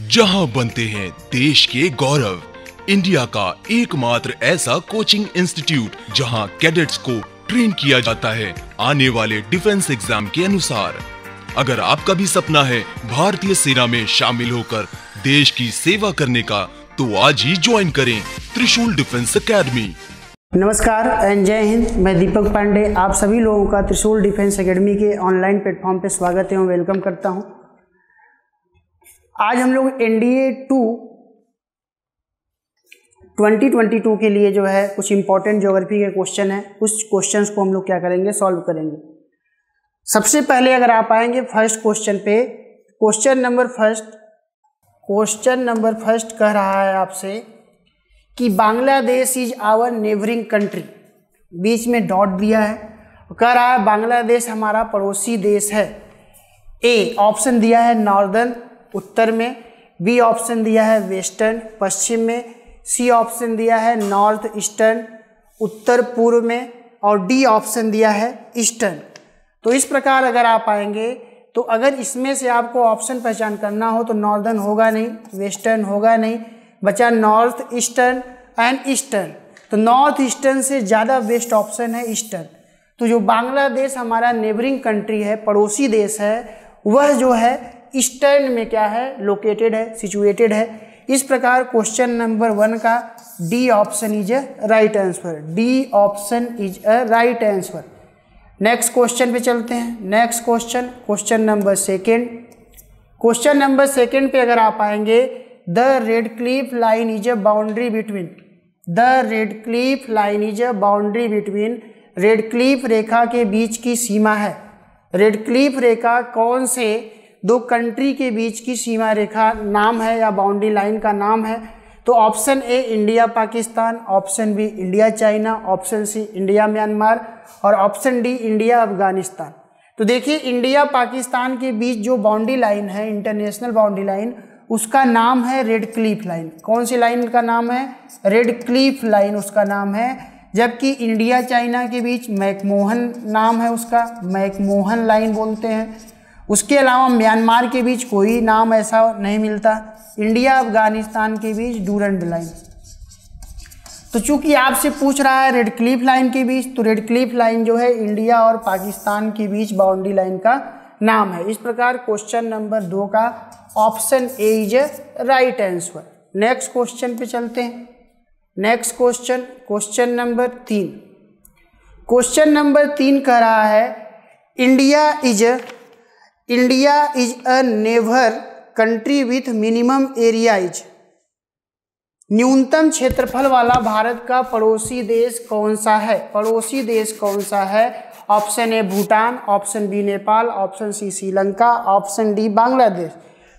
जहां बनते हैं देश के गौरव, इंडिया का एकमात्र ऐसा कोचिंग इंस्टीट्यूट जहां कैडेट्स को ट्रेन किया जाता है आने वाले डिफेंस एग्जाम के अनुसार। अगर आपका भी सपना है भारतीय सेना में शामिल होकर देश की सेवा करने का, तो आज ही ज्वाइन करें त्रिशूल डिफेंस एकेडमी। नमस्कार एंड जय हिंद। मैं दीपक पांडे आप सभी लोगों का त्रिशूल डिफेंस एकेडमी के ऑनलाइन प्लेटफॉर्म पे स्वागत एवं वेलकम करता हूं। आज हम लोग एनडीए 2 2022 के लिए जो है कुछ इंपॉर्टेंट ज्योग्राफी के क्वेश्चन है, उस क्वेश्चंस को हम लोग क्या करेंगे, सॉल्व करेंगे। सबसे पहले अगर आप आएंगे फर्स्ट क्वेश्चन पे, क्वेश्चन नंबर फर्स्ट कह रहा है आपसे कि Bangladesh is our neighbouring country, बीच में डॉट दिया है, कह रहा है बांग्लादेश हमारा पड़ोसी देश है। ए ऑप्शन दिया है नॉर्दर्न उत्तर में, बी ऑप्शन दिया है वेस्टर्न पश्चिम में, सी ऑप्शन दिया है नॉर्थ ईस्टर्न उत्तर पूर्व में, और डी ऑप्शन दिया है ईस्टर्न। तो इस प्रकार अगर आप आएंगे तो अगर इसमें से आपको ऑप्शन पहचान करना हो तो नॉर्दर्न होगा नहीं, वेस्टर्न होगा नहीं, बचा नॉर्थ ईस्टर्न एंड ईस्टर्न। तो नॉर्थ ईस्टर्न से ज़्यादा बेस्ट ऑप्शन है ईस्टर्न। तो जो बांग्लादेश हमारा नेबरिंग कंट्री है, पड़ोसी देश है, वह जो है ईस्टर्न में क्या है, लोकेटेड है, सिचुएटेड है। इस प्रकार क्वेश्चन नंबर 1 का D option is a right answer. D option is a right answer. Next question पे चलते हैं। Next question number second. Question number second पे अगर आप आएंगे, the Radcliffe line is a boundary between, the Radcliffe line is a boundary between, Radcliffe रेखा के बीच की सीमा है। रेड क्लिफ रेखा कौन से दो कंट्री के बीच की सीमा रेखा नाम है या बाउंड्री लाइन का नाम है? तो option A India Pakistan, option B India China, option C India Myanmar, और ऑप्शन डी इंडिया अफगानिस्तान। तो देखिए इंडिया पाकिस्तान के बीच जो बाउंड्री लाइन है, इंटरनेशनल बाउंड्री लाइन, उसका नाम है रेड क्लिफ लाइन। कौन सी लाइन का नाम है? रेड क्लिफ लाइन उसका नाम है। जबकि इंडिया चाइना के बीच मैकमोहन नाम है उसका, मैकमोहन लाइन बोलते हैं। उसके अलावा म्यांमार के बीच कोई नाम ऐसा नहीं मिलता। इंडिया अफगानिस्तान के बीच डूरंड लाइन। तो चूंकि आपसे पूछ रहा है रेड क्लिफ लाइन के बीच, तो रेड क्लिफ लाइन जो है इंडिया और पाकिस्तान के बीच बाउंड्री लाइन का नाम है। इस प्रकार क्वेश्चन नंबर 2 का option A is right answer. Next question पे चलते हैं। Next question number 3। Question number 3 कह रहा है India is a neighbour country with minimum area is, न्यूनतम क्षेत्रफल वाला भारत का पड़ोसी देश कौन सा है? पड़ोसी देश कौन सा है? Option A Bhutan, option B Nepal, option C Sri Lanka, option D Bangladesh.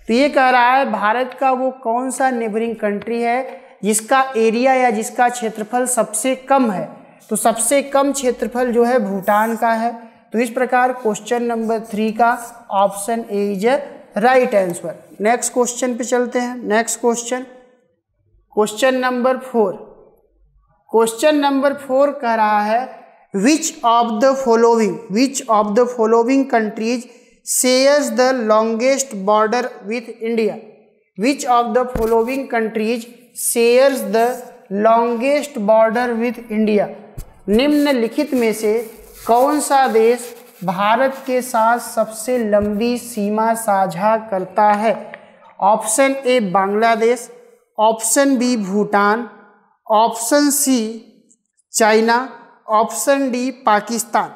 तो ये कह रहा है भारत का वो कौन सा नेबरिंग कंट्री है जिसका एरिया या जिसका क्षेत्रफल सबसे कम है? तो सबसे कम क्षेत्रफल जो है भूटान का है। तो इस प्रकार क्वेश्चन नंबर 3 का option A is right answer. Next question पे चलते हैं। Next question number 4। Question number 4 कह रहा है which of the following countries shares the longest border with India? Which of the following countries shares the longest border with India? निम्नलिखित में से कौन सा देश भारत के साथ सबसे लंबी सीमा साझा करता है? Option A Bangladesh, option B Bhutan, option C China, option D Pakistan.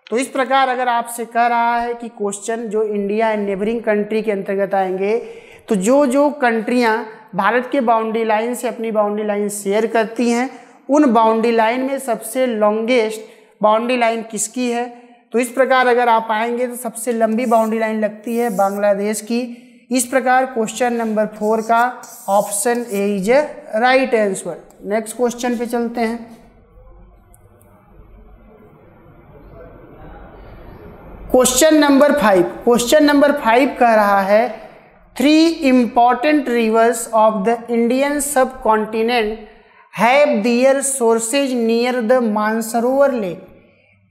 तो इस प्रकार अगर आपसे कह रहा है कि क्वेश्चन जो इंडिया एंड नेबरिंग कंट्री के अंतर्गत आएंगे, तो जो कंट्रियां भारत के बाउंड्री लाइन से अपनी बाउंड्री लाइन शेयर करती हैं, उन बाउंड्री लाइन में सबसे लॉन्गेस्ट बाउंड्री लाइन किसकी है? तो इस प्रकार अगर आप आएंगे तो सबसे लंबी बाउंड्री लाइन लगती है बांग्लादेश की। इस प्रकार क्वेश्चन नंबर 4 का option A is right answer. Next question पे चलते हैं। क्वेश्चन नंबर 5 कह रहा है 3 important rivers of the Indian subcontinent have their sources near the Mansarovar Lake.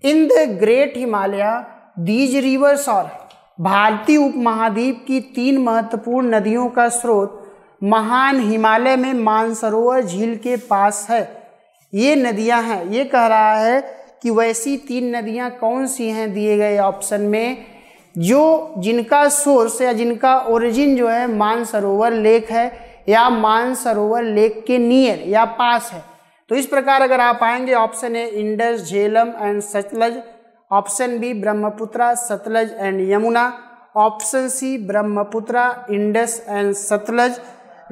In the Great Himalaya, these rivers are, भारतीय उपमहाद्वीप की 3 महत्वपूर्ण नदियों का स्रोत महान हिमालय में मानसरोवर झील के पास है। ये नदियां हैं, ये कह रहा है कि वैसी 3 नदियां कौन सी हैं दिए गए ऑप्शन में, जो जिनका सोर्स या जिनका ओरिजिन जो है मानसरोवर लेक है या मानसरोवर लेक के नियर या पास है। तो इस प्रकार अगर आप आएंगे, option A Indus, Jhelum and Sutlej, option B Brahmaputra, Sutlej and Yamuna, option C Brahmaputra, Indus and Sutlej,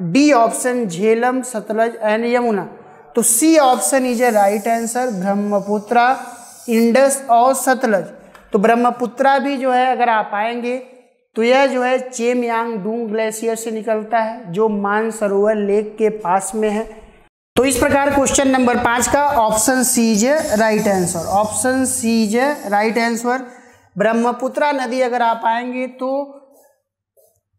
D option Jhelum, Sutlej and Yamuna. तो C option is A right answer, Brahmaputra, Indus और सतलज। तो ब्रह्मपुत्रा भी जो है अगर आप आएंगे तो यह जो है चेमयांगडुंग ग्लेशियर से निकलता है जो मानसरोवर लेक के पास में है। तो इस प्रकार क्वेश्चन नंबर 5 का option C is right answer, option C is right answer. Brahmaputra नदी अगर आप आएंगे तो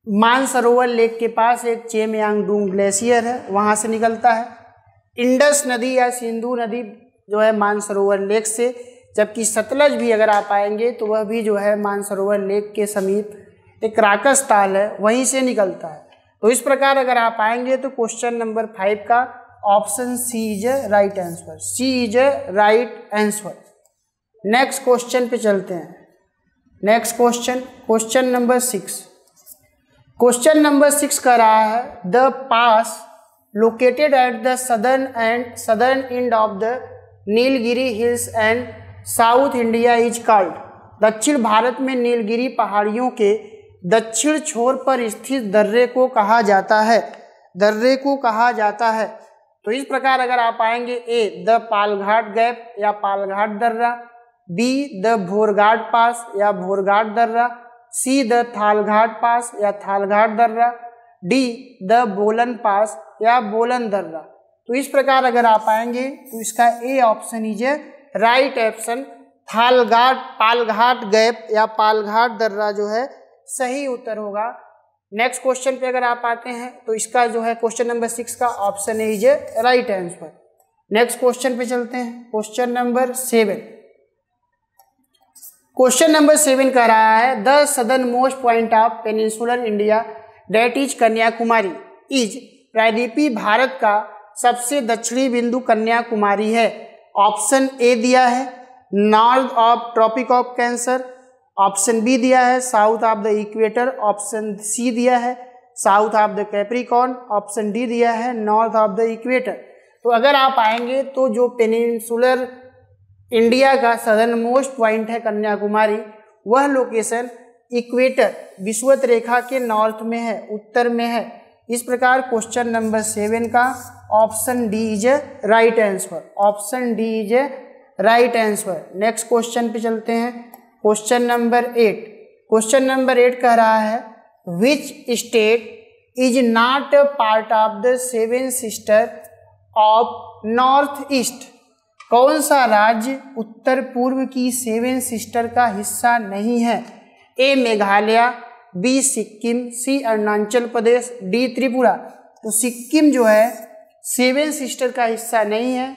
मानसरोवर लेक के पास एक चेमयांगडुंग ग्लेशियर है, वहाँ से निकलता है। इंडस नदी या सिंधु नदी जो है मानसरोवर लेक से, जबकि सतलज भी अगर आप आएंगे तो वह भी जो है मानसरोवर लेक के समीप एक राकस ताल है, वहीं से निकलता है। तो इस प्रकार अगर आप आएंगे तो क्वेश्चन नंबर 5 का option C is right answer, C is right answer. Next question पे चलते हैं। Next question, question number 6। Question number 6 का रहा है the pass located at the southern end of the Nilgiri hills and south India is called. दक्षिण भारत में नीलगिरी पहाड़ियों के दक्षिण छोर पर स्थित दर्रे को कहा जाता है, दर्रे को कहा जाता है। तो इस प्रकार अगर आप आएंगे, ए द पालघाट गैप या पालघाट दर्रा, बी द भोरघाट पास या भोरघाट दर्रा, सी द थालघाट पास या थालघाट दर्रा, डी द बोलन पास या बोलन दर्रा। तो इस प्रकार अगर आप आएंगे तो इसका A option is right option, Thalghat Palghat gap या पालघाट दर्रा जो है सही उत्तर होगा। नेक्स्ट क्वेश्चन पे अगर आप आते हैं तो इसका जो है क्वेश्चन नंबर 6 का option is right answer. Next question पे चलते हैं, क्वेश्चन नंबर 7। क्वेश्चन नंबर 7 कह रहा है the southern most point of peninsular India that is Kanyakumari is, प्रायद्वीपीय भारत का सबसे दक्षिणी बिंदु कन्याकुमारी है। ऑप्शन ए दिया है north of tropic of cancer, option B दिया है south of the equator, option C दिया है south of the capricorn, option D दिया है नॉर्थ ऑफ द इक्वेटर। तो अगर आप आएंगे तो जो पेनिनसुलर इंडिया का सदर्न मोस्ट पॉइंट है कन्याकुमारी, वह लोकेशन इक्वेटर विषुवत रेखा के नॉर्थ में है, उत्तर में है। इस प्रकार क्वेश्चन नंबर 7 का option D is right answer, option D is right answer. Next question पे चलते हैं, क्वेश्चन नंबर 8। क्वेश्चन नंबर 8 कह रहा है which state is not a part of the 7 sister of north east. कौन सा राज्य उत्तर पूर्व की 7 सिस्टर का हिस्सा नहीं है। ए मेघालय, बी सिक्किम, सी अरुणाचल प्रदेश, डी त्रिपुरा। तो सिक्किम जो है 7 सिस्टर का हिस्सा नहीं है।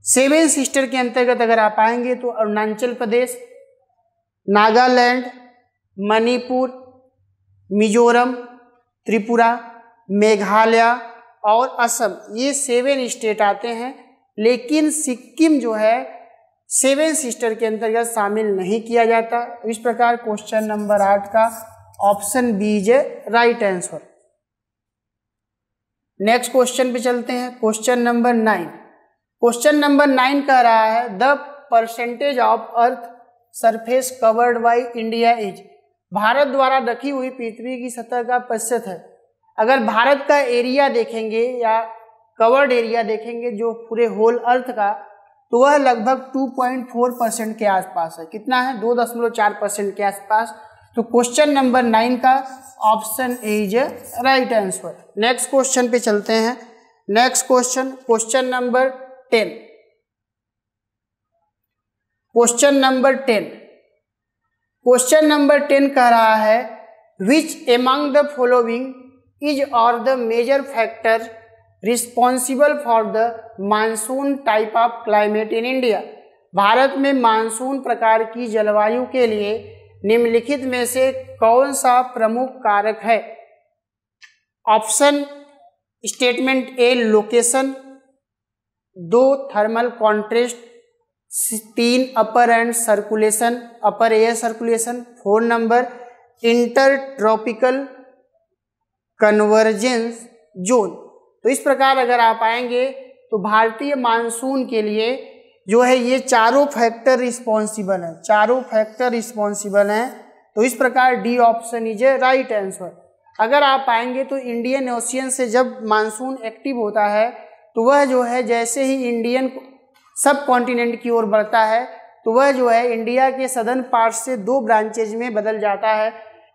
7 सिस्टर के अंतर्गत अगर आप आएंगे तो अरुणाचल प्रदेश, नागालैंड, मणिपुर, मिजोरम, त्रिपुरा, मेघालय और असम, ये 7 स्टेट आते हैं। लेकिन सिक्किम जो है 7 सिस्टर के अंतर्गत शामिल नहीं किया जाता। इस प्रकार क्वेश्चन नंबर 8 का option B is right answer. Next question पे चलते हैं, क्वेश्चन नंबर 9। क्वेश्चन नंबर 9 कह रहा है the percentage of earth surface covered by India is. Bharat द्वारा ढकी हुई पृथ्वी की सतह का प्रतिशत है। अगर भारत का एरिया देखेंगे या कवर्ड एरिया देखेंगे जो पूरे होल अर्थ का, तो वह लगभग 2.4% के आसपास है। कितना है? 2.4% के आसपास। तो क्वेश्चन नंबर 9 का option A is right answer. Next question पे चलते हैं। Next question, question number 10। Question number 10। Question number 10 कह रहा है which among the following is or the major factor responsible for the monsoon type of climate in India. भारत में monsoon प्रकार की जलवायु के लिए निम्नलिखित में से कौन सा प्रमुख कारक है? Option statement A location, 2 thermal contrast, 3 upper and circulation, upper air circulation, 4 number inter tropical convergence zone. तो इस प्रकार अगर आप आएंगे तो भारतीय मानसून के लिए जो है ये चारों फैक्टर रिस्पॉन्सिबल हैं, चारों फैक्टर रिस्पॉन्सिबल हैं। तो इस प्रकार D option is A right answer. अगर आप आएंगे तो इंडियन ओशियन से जब मानसून एक्टिव होता है तो वह जो है जैसे ही इंडियन सब कॉन्टिनेंट की ओर बढ़ता है तो वह जो है इंडिया के सदर्न पार्ट से 2 ब्रांचेज में बदल जाता है।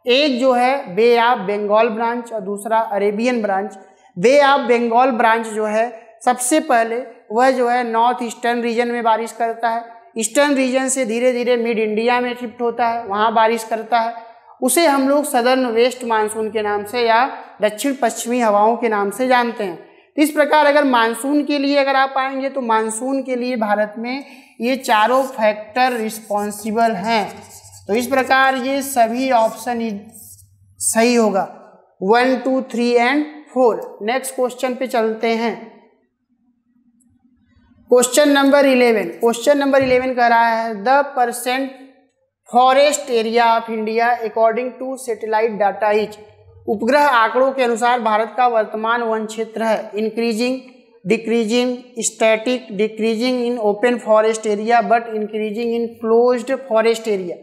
एक जो है बे ऑफ बंगाल ब्रांच और दूसरा Arabian branch. Bay of Bengal branch जो है सबसे पहले वह जो है नॉर्थ ईस्टर्न रीजन में बारिश करता है, ईस्टर्न रीजन से धीरे धीरे मिड इंडिया में शिफ्ट होता है, वहाँ बारिश करता है। उसे हम लोग सदर्न वेस्ट मानसून के नाम से या दक्षिण पश्चिमी हवाओं के नाम से जानते हैं। इस प्रकार अगर मानसून के लिए अगर आप आएंगे तो मानसून के लिए भारत में ये चारों फैक्टर रिस्पॉन्सिबल हैं। तो इस प्रकार ये सभी ऑप्शन सही होगा, 1, 2, 3 एंड 4। नेक्स्ट क्वेश्चन पे चलते हैं। Question number 11। क्वेश्चन नंबर 11 कह रहा है the percent forest area of India according to satellite data is. उपग्रह आंकड़ों के अनुसार भारत का वर्तमान वन क्षेत्र है increasing, decreasing, static, decreasing in open forest area but increasing in closed forest area.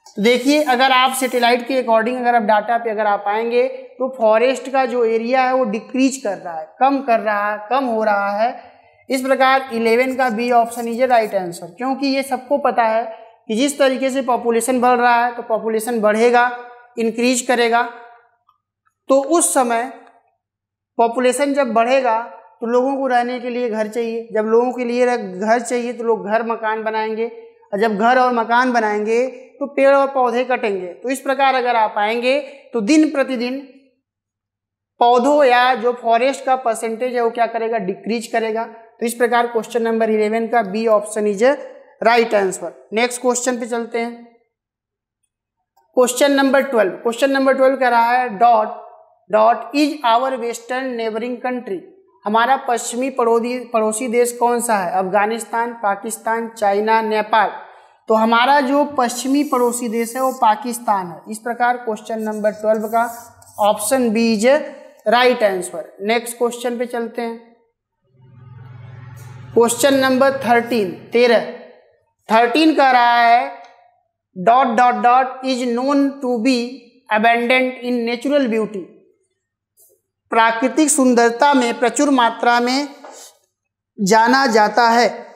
तो देखिए अगर आप सैटेलाइट के अकॉर्डिंग अगर आप डाटा पे अगर आप आएंगे तो फॉरेस्ट का जो एरिया है वो डिक्रीज कर रहा है, कम कर रहा है, कम हो रहा है। इस प्रकार 11 का B option is right answer, क्योंकि ये सबको पता है कि जिस तरीके से पॉपुलेशन बढ़ रहा है तो पॉपुलेशन बढ़ेगा, इंक्रीज करेगा। तो उस समय पॉपुलेशन जब बढ़ेगा तो लोगों को रहने के लिए घर चाहिए, जब लोगों के लिए घर चाहिए तो लोग घर मकान बनाएंगे, और जब घर और मकान बनाएंगे तो पेड़ और पौधे कटेंगे। तो इस प्रकार अगर आप आएंगे तो दिन प्रतिदिन पौधों या जो फॉरेस्ट का परसेंटेज है वो क्या करेगा, डिक्रीज करेगा। तो इस प्रकार क्वेश्चन नंबर 11 का B option is right answer. Next question पे चलते हैं। Question number 12। क्वेश्चन नंबर 12 कह रहा है dot is our western neighbouring country. हमारा पश्चिमी पड़ोसी देश कौन सा है? अफगानिस्तान, पाकिस्तान, चाइना, नेपाल। तो हमारा जो पश्चिमी पड़ोसी देश है वो पाकिस्तान है। इस प्रकार क्वेश्चन नंबर 12 का option B is right answer. Next question पे चलते हैं। क्वेश्चन नंबर 13 कह रहा है dot is known to be abundant in natural beauty. प्राकृतिक सुंदरता में प्रचुर मात्रा में जाना जाता है।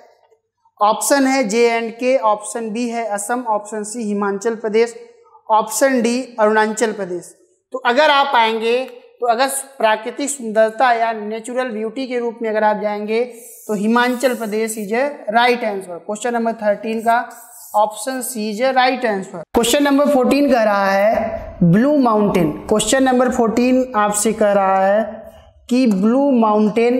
ऑप्शन है J&K, ऑप्शन बी है असम, ऑप्शन सी हिमाचल प्रदेश, ऑप्शन डी अरुणाचल प्रदेश। तो अगर आप आएंगे तो अगर प्राकृतिक सुंदरता या नेचुरल ब्यूटी के रूप में अगर आप जाएंगे तो Himachal Pradesh is right answer. Question number 13 का option C is right answer. Question number 14 कह रहा है ब्लू माउंटेन। क्वेश्चन नंबर 14 आपसे कह रहा है कि blue mountain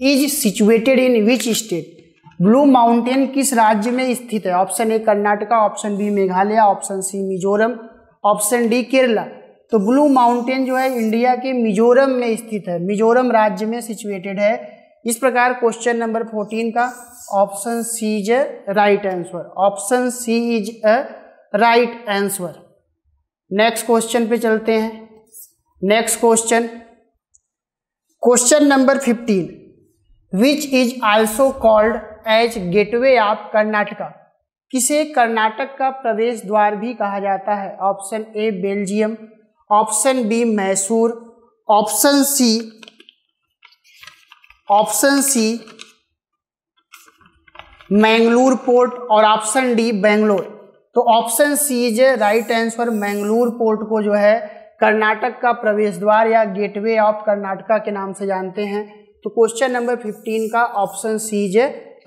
is situated in which state. Blue mountain किस राज्य में स्थित है? Option A Karnataka, option B Meghalaya, option C Mizoram, option D Kerala. तो ब्लू माउंटेन जो है इंडिया के मिजोरम में स्थित है, मिजोरम राज्य में सिचुएटेड है। इस प्रकार क्वेश्चन नंबर 14 का option C is right answer. Option C is a right answer. Next question पे चलते हैं। Next question number 15 which is also called as gateway of Karnataka. किसे कर्नाटक का प्रवेश द्वार भी कहा जाता है? Option A Belgium, option B Mysore, option C Mangalore port और ऑप्शन डी बेंगलोर। तो option C is right answer. Mangalore port को जो है कर्नाटक का प्रवेश द्वार या गेटवे ऑफ कर्नाटका के नाम से जानते हैं। तो क्वेश्चन नंबर 15 का option C is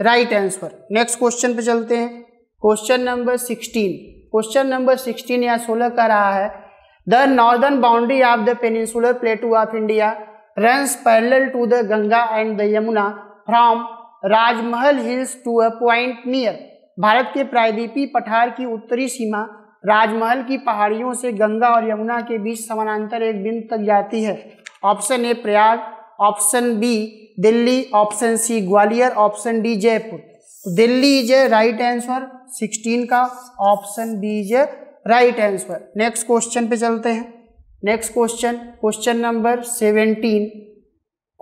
right answer. Next question पे चलते हैं। Question number 16। क्वेश्चन नंबर 16 या 16 का रहा है the northern boundary of the peninsular plateau of India runs parallel to the Ganga and the Yamuna from Rajmahal hills to a point near. भारत के प्रायद्वीपीय पठार की उत्तरी सीमा राजमहल की पहाड़ियों से गंगा और यमुना के बीच समानांतर एक बिंदु तक जाती है? Option A Prayag, option B Delhi, option C Gwalior, option D Jaipur. तो Delhi is A right answer 16 का, option B is A right answer. Next question पे चलते हैं। Next question, question number 17।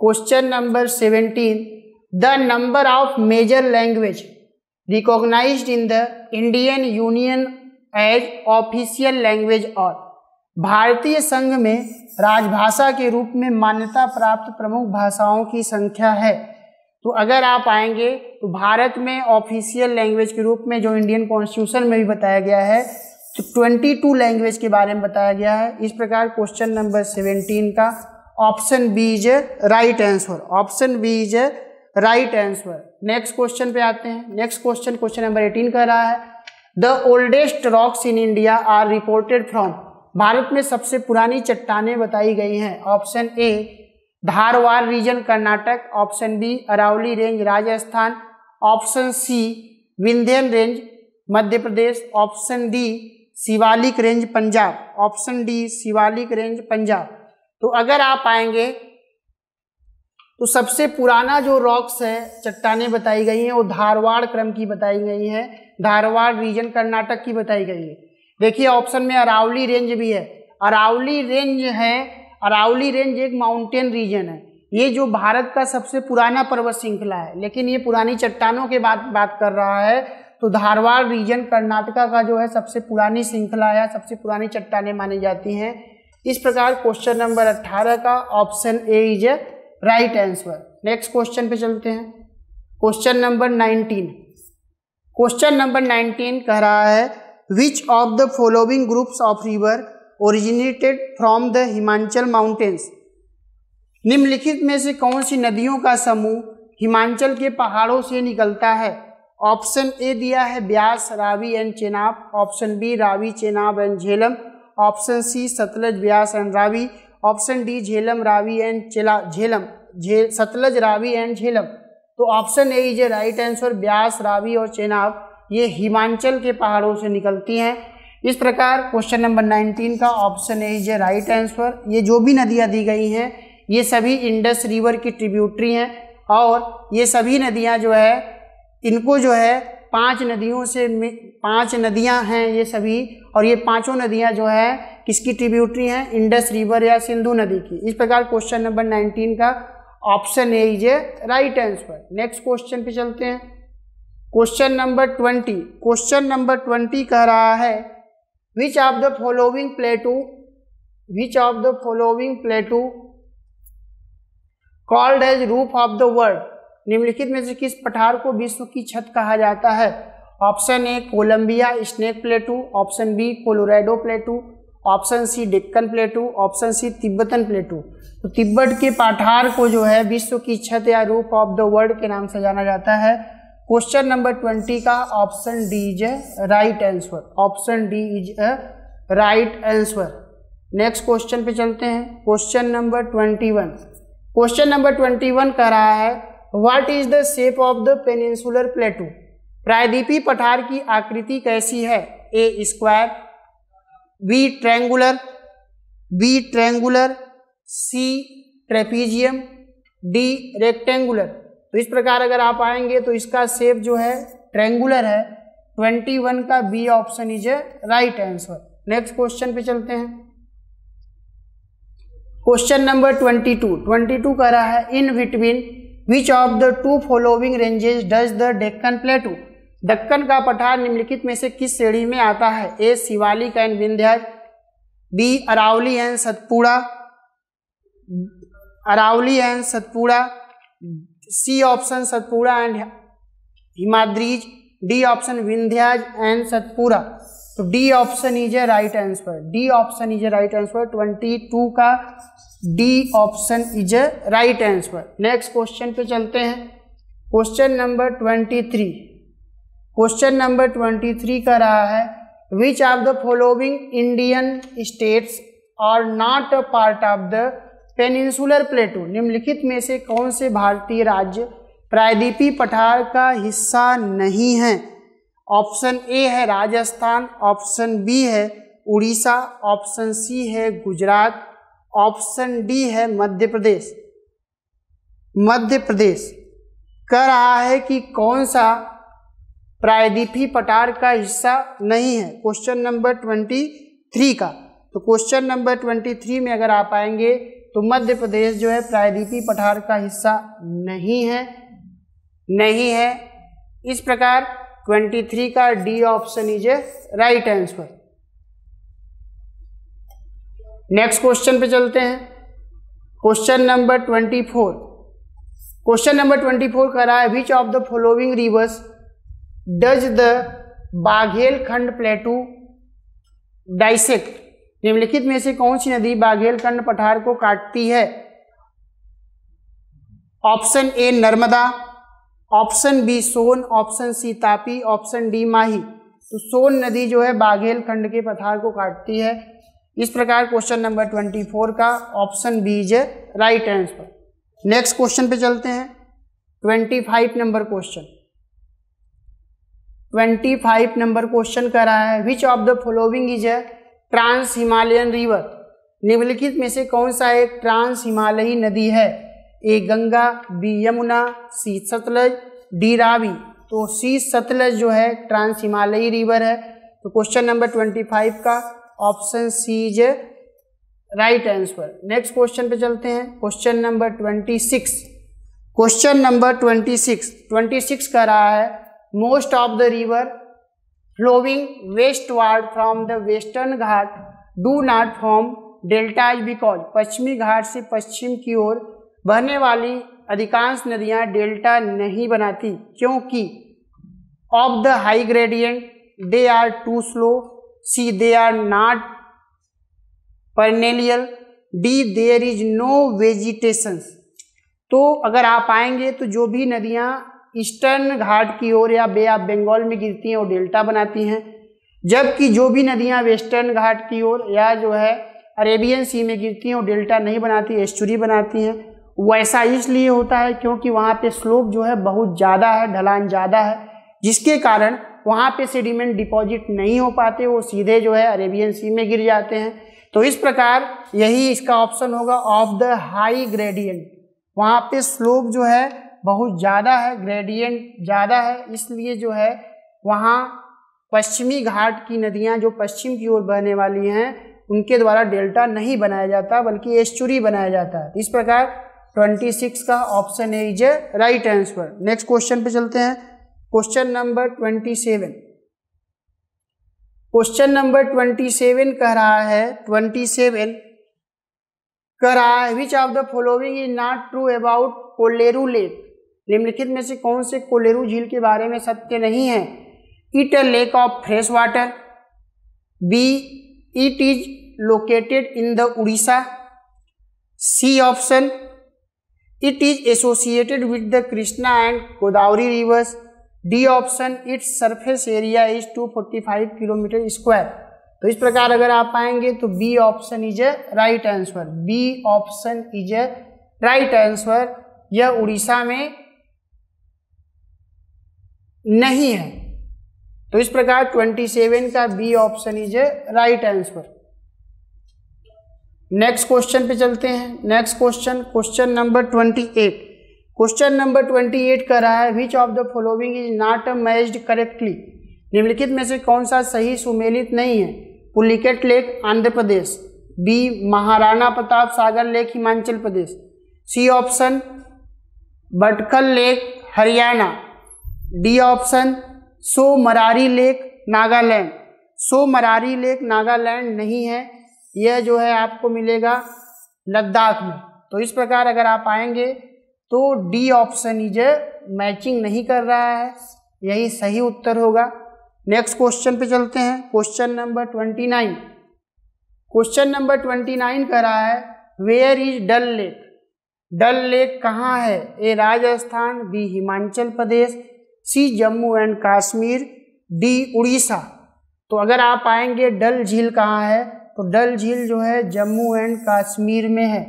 Question number 17, the number of major language recognised in the Indian union as official language और भारतीय संघ में राजभाषा के रूप में मान्यता प्राप्त प्रमुख भाषाओं की संख्या है। तो अगर आप आएंगे तो भारत में ऑफिशियल लैंग्वेज के रूप में जो इंडियन कॉन्स्टिट्यूशन में भी बताया गया है तो 22 लैंग्वेज के बारे में बताया गया है। इस प्रकार क्वेश्चन नंबर 17 का option B is right answer, option B is right answer. Next question पे आते हैं। नेक्स्ट क्वेश्चन, क्वेश्चन नंबर 18 कह रहा है the oldest rocks in India are reported from. भारत में सबसे पुरानी चट्टानें बताई गई हैं। Option A Dharwar region Karnataka, option B Aravalli range Rajasthan, option C Vindhyan range Madhya Pradesh, option D Shivalik range Punjab, option D Shivalik range Punjab. तो अगर आप आएंगे तो सबसे पुराना जो रॉक्स है, चट्टानें बताई गई हैं वो धारवाड़ क्रम की बताई गई हैं, धारवाड़ रीजन कर्नाटक की बताई गई है। देखिए ऑप्शन में अरावली रेंज भी है। अरावली रेंज है, अरावली रेंज एक माउंटेन रीजन है। ये जो भारत का सबसे पुराना पर्वत श्रृंखला है, लेकिन ये पुरानी चट्टानों के बात कर रहा है। तो धारवाड़ रीजन कर्नाटका का जो है सबसे पुरानी श्रृंखला है, सबसे पुरानी चट्टानें मानी जाती हैं। इस प्रकार क्वेश्चन नंबर 18 का option A is right answer. Next question पे चलते हैं। Question number 19। क्वेश्चन नंबर 19 कह रहा है which of the following groups of river originated from the Himachal mountains. निम्नलिखित में से कौन सी नदियों का समूह हिमाचल के पहाड़ों से निकलता है? ऑप्शन ए दिया है Beas, Ravi and Chenab, option B Ravi, Chenab and Jhelum, option C Sutlej, Beas and Ravi, option D Jhelum, Ravi and Sutlej, Ravi and Jhelum. तो option A is right answer. Beas, Ravi और चेनाब ये हिमाचल के पहाड़ों से निकलती हैं। इस प्रकार क्वेश्चन नंबर 19 का option A is right answer. ये जो भी नदियाँ दी गई हैं ये सभी इंडस रिवर की ट्रिब्यूटरी हैं और ये सभी नदियाँ जो है इनको जो है 5 नदियाँ हैं ये सभी, और ये 5 नदियाँ जो है किसकी ट्रिब्यूटरी हैं? इंडस रिवर या सिंधु नदी की। इस प्रकार क्वेश्चन नंबर 19 का option A is right answer. Next question पे चलते हैं। Question number 20। क्वेश्चन नंबर 20 कह रहा है which of the following plateau called as roof of the world. निम्नलिखित में से किस पठार को विश्व की छत कहा जाता है? Option A Columbia snake plateau, option B Colorado plateau, option C Deccan plateau, option C Tibetan plateau. तो तिब्बत के पठार को जो है विश्व की छत या रूफ ऑफ द वर्ल्ड के नाम से जाना जाता है। क्वेश्चन नंबर 20 का option D is right answer, option D is right answer. Next question पे चलते हैं। Question number 21। क्वेश्चन नंबर 21 कह रहा है what is the shape of the peninsular प्लेटू। प्रायद्वीपीय पठार की आकृति कैसी है? ए स्क्वायर, बी ट्रायंगुलर, सी ट्रेपीजियम, डी रेक्टेंगुलर। तो इस प्रकार अगर आप आएंगे तो इसका शेप जो है ट्रायंगुलर है। 21 का B option is right answer. Next question पे चलते हैं। क्वेश्चन नंबर 22 कह रहा है in between which of the 2 following ranges does the Deccan plateau. Deccan का पठार निम्नलिखित में से किस श्रेणी में आता है? A Shivalik and Vindhyachal, B Aravalli and Satpura, C option Satpura and Himadris, D option Vindhyachal and Satpura. तो D option is A right answer, D option is A right answer. 22 का D option is A right answer. Next question पे चलते हैं। Question number 23। क्वेश्चन नंबर 23 का रहा है which of the following Indian states are not a part of the peninsular plateau. निम्नलिखित में से कौन से भारतीय राज्य प्रायद्वीपीय पठार का हिस्सा नहीं हैं? ऑप्शन ए है राजस्थान, ऑप्शन बी है उड़ीसा, ऑप्शन सी है गुजरात, ऑप्शन डी है मध्य प्रदेश। मध्य प्रदेश कह रहा है कि कौन सा प्रायद्वीपीय पठार का हिस्सा नहीं है, क्वेश्चन नंबर 23 का। तो क्वेश्चन नंबर 23 में अगर आप आएंगे तो मध्य प्रदेश जो है प्रायद्वीपीय पठार का हिस्सा नहीं है। इस प्रकार 23 का D option is A right answer. Next question पे चलते हैं, क्वेश्चन नंबर 24। क्वेश्चन नंबर 24 कह रहा है which of the following rivers does the Baghelkhand plateau dissect. निम्नलिखित में से कौन सी नदी बाघेलखंड पठार को काटती है? Option A Narmada, option B Son, option C Tapi, option D Mahi. तो सोन नदी जो है बाघेलखंड के पठार को काटती है। इस प्रकार क्वेश्चन नंबर 24 का option B is right answer. Next question पे चलते हैं, 25 नंबर क्वेश्चन। 25 नंबर क्वेश्चन कर रहा है which of the following is a trans Himalayan river. निम्नलिखित में से कौन सा एक ट्रांस हिमालयी नदी है? ए गंगा, बी यमुना, सी सतलज, डी रावी। तो सी सतलज जो है ट्रांस हिमालयी रिवर है। तो क्वेश्चन नंबर 25 का option C is right answer. Next question पे चलते हैं, क्वेश्चन नंबर 26। क्वेश्चन नंबर 26 कर रहा है most of the river flowing westward from the western Ghat do not form deltas because. पश्चिमी घाट से पश्चिम की ओर बहने वाली अधिकांश नदियां डेल्टा नहीं बनाती क्योंकि of the high gradient they are too slow, C they are not perennial, D there is no vegetation. तो अगर आप आएंगे तो जो भी नदियां ईस्टर्न घाट की ओर या बे ऑफ बंगाल में गिरती हैं वो डेल्टा बनाती हैं, जबकि जो भी नदियां वेस्टर्न घाट की ओर या जो है अरेबियन सी में गिरती हैं वो डेल्टा नहीं बनाती, एस्चुरी बनाती हैं। वैसा इसलिए होता है क्योंकि वहाँ पे स्लोप जो है बहुत ज़्यादा है, ढलान ज़्यादा है, जिसके कारण वहाँ पे सेडिमेंट डिपॉजिट नहीं हो पाते, वो सीधे जो है अरेबियन सी में गिर जाते हैं। तो इस प्रकार यही इसका ऑप्शन होगा ऑफ द हाई ग्रेडियंट। वहाँ पे स्लोप जो है बहुत ज़्यादा है, ग्रेडियंट ज़्यादा है, इसलिए जो है वहाँ पश्चिमी घाट की नदियाँ जो पश्चिम की ओर बहने वाली हैं उनके द्वारा डेल्टा नहीं बनाया जाता बल्कि एस्चुरी बनाया जाता है। इस प्रकार 26 का option A is right answer. Next question पे चलते हैं, क्वेश्चन नंबर 27। क्वेश्चन नंबर 27 कह रहा है which of the following is not true about Kolleru lake. निम्नलिखित में से कौन से कोलेरू झील के बारे में सत्य नहीं है? It a lake of fresh water, B it is located in the Orissa, C option it is associated with the Krishna and Godavari rivers, D option it's surface area is 245 kilometre square. तो इस प्रकार अगर आप आएंगे तो B option is A right answer. B option is A right answer. यह उड़ीसा में नहीं है। तो इस प्रकार 27 का B option is A right answer. Next question पे चलते हैं। Next question number 28। Question number 28 कर रहा है which of the following is not matched correctly. निम्नलिखित में से कौन सा सही सुमेलित नहीं है? Pulicat lake Andhra Pradesh, B Maharana Pratap Sagar lake Himachal Pradesh, C option Badkhal lake Haryana, D option Somrari lake Nagaland. Somrari lake Nagaland नहीं है, यह जो है आपको मिलेगा लद्दाख में। तो इस प्रकार अगर आप आएंगे तो डी ऑप्शन इज मैचिंग नहीं कर रहा है, यही सही उत्तर होगा। नेक्स्ट क्वेश्चन पे चलते हैं, क्वेश्चन नंबर 29। क्वेश्चन नंबर 29 कर रहा है where is Dal lake. Dal lake कहाँ है? A Rajasthan, B Himachal Pradesh, C Jammu and Kashmir, D Orissa. तो अगर आप आएंगे डल झील कहाँ है तो डल झील जो है जम्मू एंड कश्मीर में है।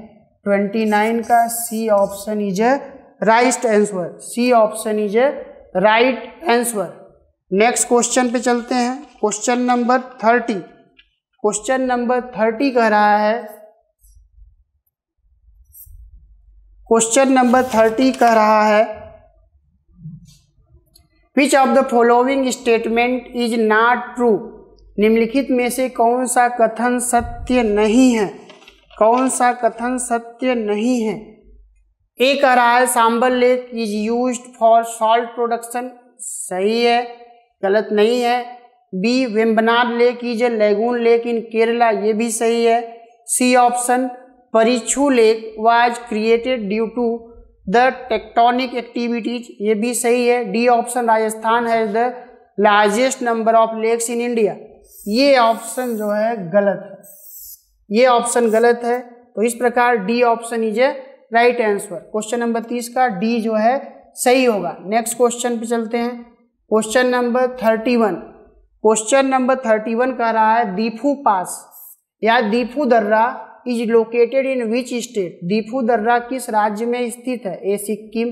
29 का C option is right answer. C option is right answer. Next question पे चलते हैं। Question number 30। क्वेश्चन नंबर 30 कह रहा है, क्वेश्चन नंबर 30 कह रहा है which of the following statement is not true. निम्नलिखित में से कौन सा कथन सत्य नहीं है, कौन सा कथन सत्य नहीं है। ए कह रहा है Sambhar lake is used for salt production, सही है, गलत नहीं है। B Vembanad lake is a lagoon lake in Kerala, ये भी सही है। C option Parichha lake was created due to the tectonic activities, ये भी सही है। D option Rajasthan has the largest number of lakes in India, ये ऑप्शन जो है गलत है, ये ऑप्शन गलत है। तो इस प्रकार D option is A right answer. Question number 30 का डी जो है सही होगा। नेक्स्ट क्वेश्चन पे चलते हैं। Question number 31। क्वेश्चन नंबर 31 कह रहा है दीफू पास या दीफू दर्रा is located in which state. Diphu दर्रा किस राज्य में स्थित है। A Sikkim,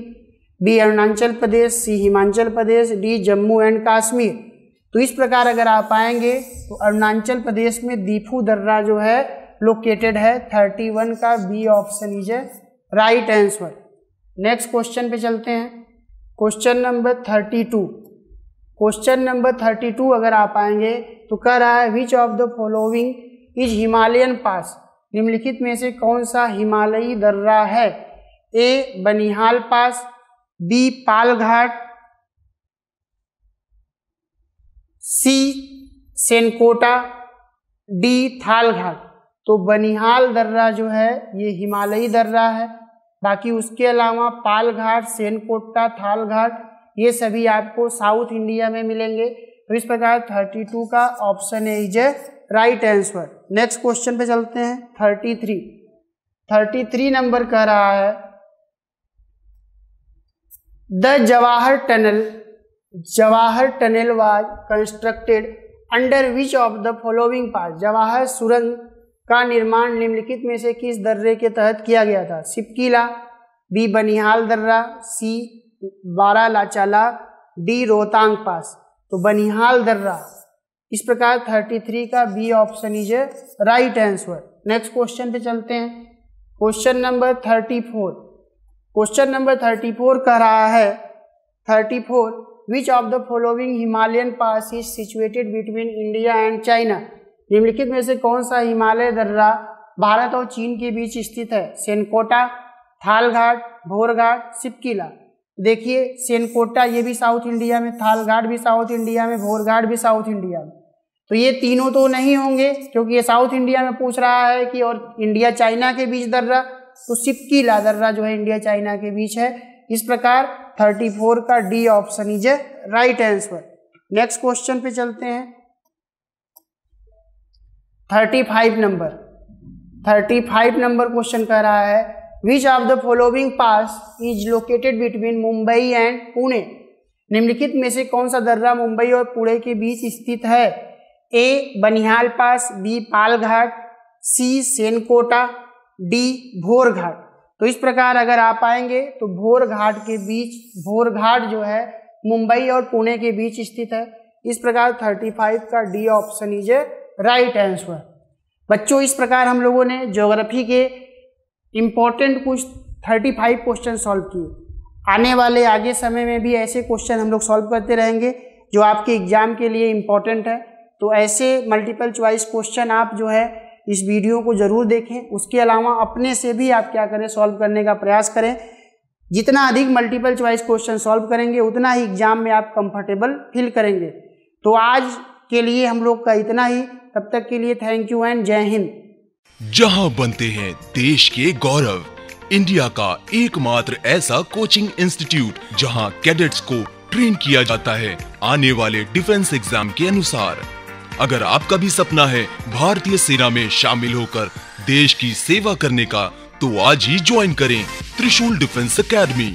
B Arunachal Pradesh, C Himachal Pradesh, D Jammu and Kashmir. तो इस प्रकार अगर आप आएंगे तो अरुणाचल प्रदेश में दीफू दर्रा जो है लोकेटेड है। 31 का B option is A right answer. Next question पे चलते हैं। Question number 32। क्वेश्चन नंबर 32 अगर आप आएंगे तो कह रहा है which of the following is Himalayan pass. निम्नलिखित में से कौन सा हिमालयी दर्रा है। A Banihal pass, B Palghat, C Shencottah, D Thal Ghat. तो बनिहाल दर्रा जो है ये हिमालयी दर्रा है, बाकी उसके अलावा पाल घाट, सेनकोटा, थाल घाट ये सभी आपको साउथ इंडिया में मिलेंगे। तो इस प्रकार 32 का ऑप्शन है is A right answer. Next question पे चलते हैं। 33 नंबर कह रहा है the Jawahar tunnel was constructed under which of the following pass. Jawahar सुरंग का निर्माण निम्नलिखित में से किस दर्रे के तहत किया गया था। सिपकीला, बी बनिहाल दर्रा, सी बारालाचाला, डी रोहतांग पास। तो बनिहाल दर्रा। इस प्रकार 33 का B option is A right answer. Next question पे चलते हैं। Question number 34। क्वेश्चन नंबर 34 कह रहा है 34 विच of the following Himalayan pass is situated between India and China. निम्नलिखित में से कौन सा हिमालय दर्रा भारत और चीन के बीच स्थित है। सेनकोटा, थाल घाट, भोर घाट, सिपकीला। देखिए सेनकोटा ये भी साउथ इंडिया में, थाल घाट भी साउथ इंडिया में, भोर घाट भी साउथ इंडिया में। तो ये तीनों तो नहीं होंगे क्योंकि ये साउथ इंडिया में पूछ रहा है कि और इंडिया चाइना के बीच दर्रा, तो सिपकीला दर्रा जो है इंडिया चाइना के बीच है। इस प्रकार 34 का D option is A right answer. Next question पे चलते हैं। 35 नंबर क्वेश्चन कह रहा है which of the following pass is located between Mumbai and Pune. निम्नलिखित में से कौन सा दर्रा मुंबई और पुणे के बीच स्थित है। A Banihal pass, B Palghat, C Shencottah, D भोर घाट। तो इस प्रकार अगर आप आएंगे तो भोर घाट के बीच, भोर घाट जो है मुंबई और पुणे के बीच स्थित है। इस प्रकार 35 का D option is A right answer. बच्चों इस प्रकार हम लोगों ने ज्योग्राफी के इम्पोर्टेंट कुछ 35 क्वेश्चन सॉल्व किए। आने वाले आगे समय में भी ऐसे क्वेश्चन हम लोग सॉल्व करते रहेंगे जो आपके एग्जाम के लिए इम्पोर्टेंट है। तो ऐसे मल्टीपल चॉइस क्वेश्चन आप जो है इस वीडियो को ज़रूर देखें। उसके अलावा अपने से भी आप क्या करें, सॉल्व करने का प्रयास करें। जितना अधिक मल्टीपल चॉइस क्वेश्चन सॉल्व करेंगे उतना ही एग्जाम में आप कंफर्टेबल फील करेंगे। तो आज के लिए हम लोग का इतना ही। तब तक के लिए थैंक यू एंड जय हिंद। जहां बनते हैं देश के गौरव, इंडिया का एकमात्र ऐसा कोचिंग इंस्टीट्यूट जहां कैडेट्स को ट्रेन किया जाता है आने वाले डिफेंस एग्जाम के अनुसार। अगर आपका भी सपना है भारतीय सेना में शामिल होकर देश की सेवा करने का, तो आज ही ज्वाइन करें त्रिशूल डिफेंस एकेडमी।